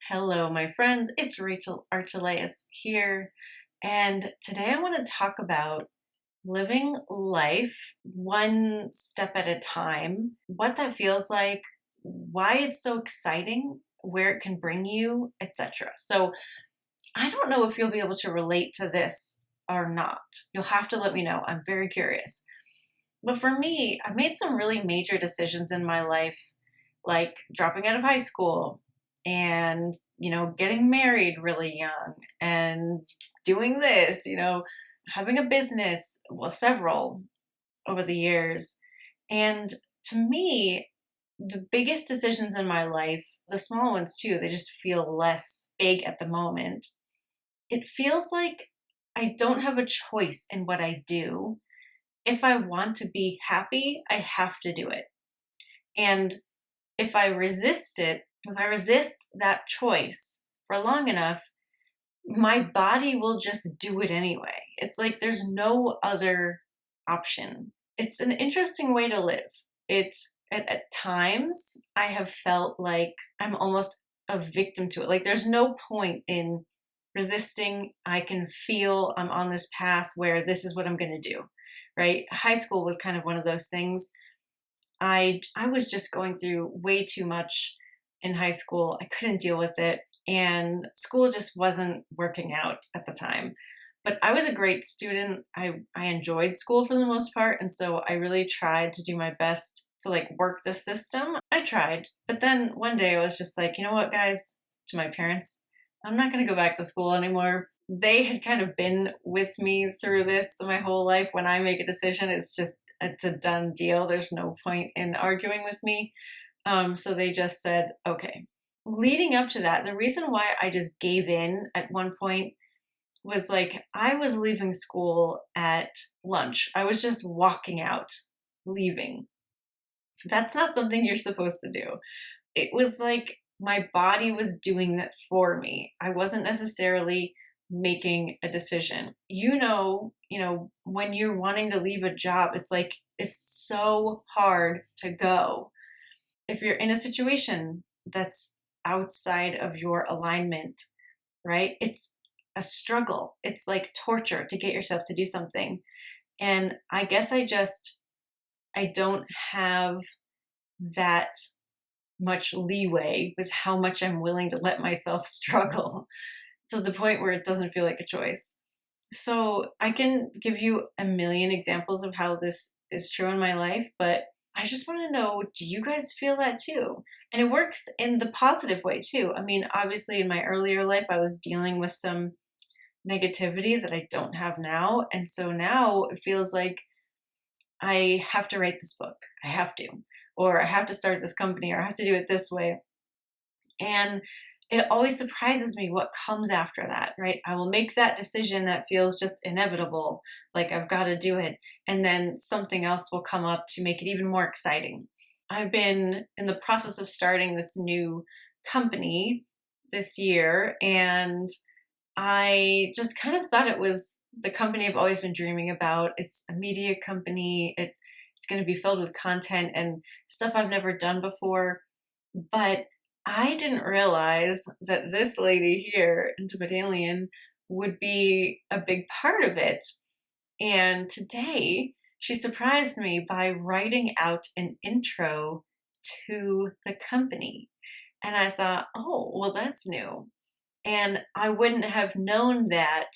Hello, my friends. It's Rachel Archelaus here, and today I want to talk about living life one step at a time, what that feels like, why it's so exciting, where it can bring you, etc. So, I don't know if you'll be able to relate to this or not. You'll have to let me know. I'm very curious. But for me, I've made some really major decisions in my life, like dropping out of high school and, getting married really young and doing this, having a business, well, several over the years. And to me, the biggest decisions in my life, the small ones too, they just feel less big at the moment. It feels like I don't have a choice in what I do. If I want to be happy, I have to do it. And if I resist it, if I resist that choice for long enough, my body will just do it anyway. It's like there's no other option. It's an interesting way to live. At times I have felt like I'm almost a victim to it. Like there's no point in resisting. I can feel I'm on this path where this is what I'm going to do. Right? High school was kind of one of those things. I was just going through way too much in high school. I couldn't deal with it, and school just wasn't working out at the time. But I was a great student. I enjoyed school for the most part, and so I really tried to do my best to like work the system. I tried. But then one day I was just like, you know what, guys, to my parents, I'm not going to go back to school anymore. They had kind of been with me through this my whole life. When I make a decision, it's a done deal. There's no point in arguing with me. So they just said, okay. Leading up to that, the reason why I just gave in at one point was like I was leaving school at lunch. I was just walking out, leaving. That's not something you're supposed to do. It was like my body was doing that for me. I wasn't necessarily making a decision. When you're wanting to leave a job, it's like it's so hard to go. If you're in a situation that's outside of your alignment, right? It's a struggle. It's like torture to get yourself to do something. And I guess I don't have that much leeway with how much I'm willing to let myself struggle to the point where it doesn't feel like a choice. So I can give you a million examples of how this is true in my life, but I just want to know, do you guys feel that too? And it works in the positive way too. I mean, obviously in my earlier life, I was dealing with some negativity that I don't have now. And so now it feels like I have to write this book. I have to. Or I have to start this company, or I have to do it this way. And it always surprises me what comes after that, right? I will make that decision that feels just inevitable, like I've got to do it. And then something else will come up to make it even more exciting. I've been in the process of starting this new company this year, and I just kind of thought it was the company I've always been dreaming about. It's a media company. It's going to be filled with content and stuff I've never done before. But I didn't realize that this lady here, Madeleine, would be a big part of it. And today, she surprised me by writing out an intro to the company. And I thought, oh, well, that's new. And I wouldn't have known that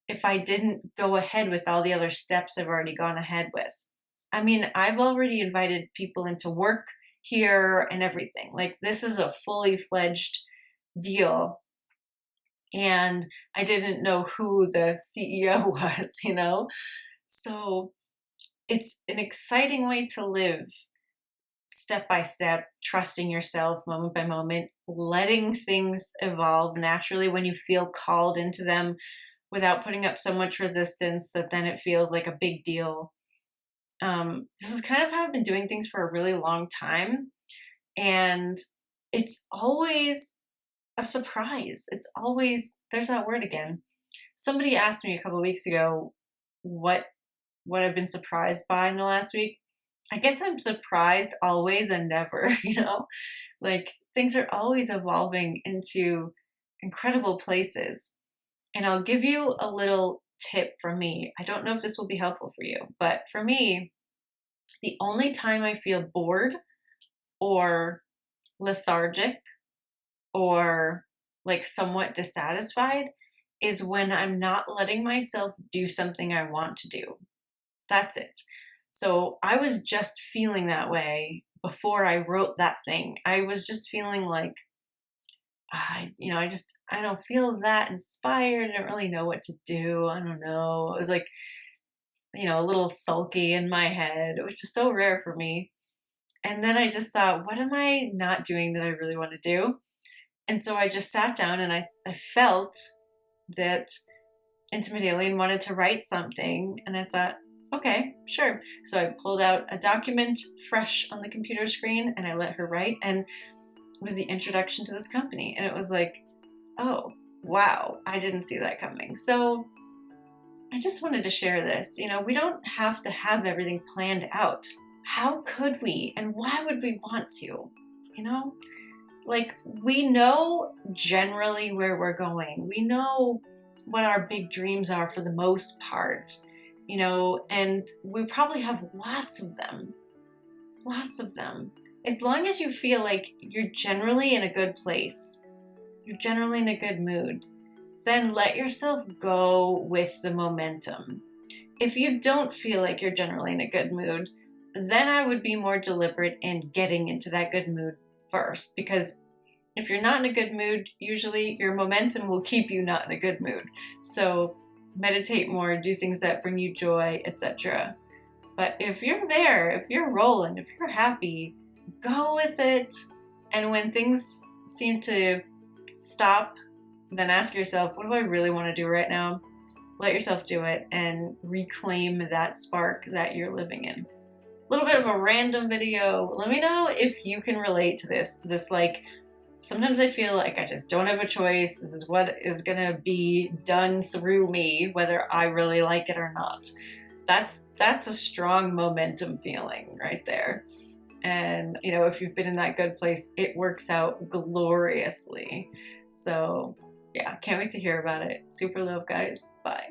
if I didn't go ahead with all the other steps I've already gone ahead with. I mean, I've already invited people into work here and everything. Like, this is a fully fledged deal. And I didn't know who the CEO was. So it's an exciting way to live, step by step, trusting yourself moment by moment, letting things evolve naturally when you feel called into them without putting up so much resistance that then it feels like a big deal. This is kind of how I've been doing things for a really long time. And it's always a surprise. It's always, there's that word again. Somebody asked me a couple of weeks ago what I've been surprised by in the last week. I guess I'm surprised always and never, Like things are always evolving into incredible places. And I'll give you a little tip from me. I don't know if this will be helpful for you, but for me, the only time I feel bored or lethargic or like somewhat dissatisfied is when I'm not letting myself do something I want to do. That's it. So I was just feeling that way before I wrote that thing. I was just feeling like, I don't feel that inspired. I don't really know what to do. I don't know. It was like, a little sulky in my head, which is so rare for me. And then I just thought, what am I not doing that I really want to do? And so I just sat down and I felt that Madeleine wanted to write something. And I thought, okay, sure. So I pulled out a document fresh on the computer screen and I let her write. And it was the introduction to this company. And it was like, oh, wow, I didn't see that coming. So I just wanted to share this. We don't have to have everything planned out. How could we? And why would we want to? Like, we know generally where we're going. We know what our big dreams are for the most part, and we probably have lots of them. Lots of them. As long as you feel like you're generally in a good place, you're generally in a good mood, then let yourself go with the momentum. If you don't feel like you're generally in a good mood, then I would be more deliberate in getting into that good mood first, because if you're not in a good mood, usually your momentum will keep you not in a good mood. So meditate more, do things that bring you joy, etc. But if you're there, if you're rolling, if you're happy, go with it. And when things seem to stop, then ask yourself, what do I really want to do right now? Let yourself do it and reclaim that spark that you're living in. A little bit of a random video. Let me know if you can relate to this. Sometimes I feel like I just don't have a choice. This is what is going to be done through me, whether I really like it or not. That's a strong momentum feeling right there. And, if you've been in that good place, it works out gloriously. So, yeah, can't wait to hear about it. Super love, guys. Bye.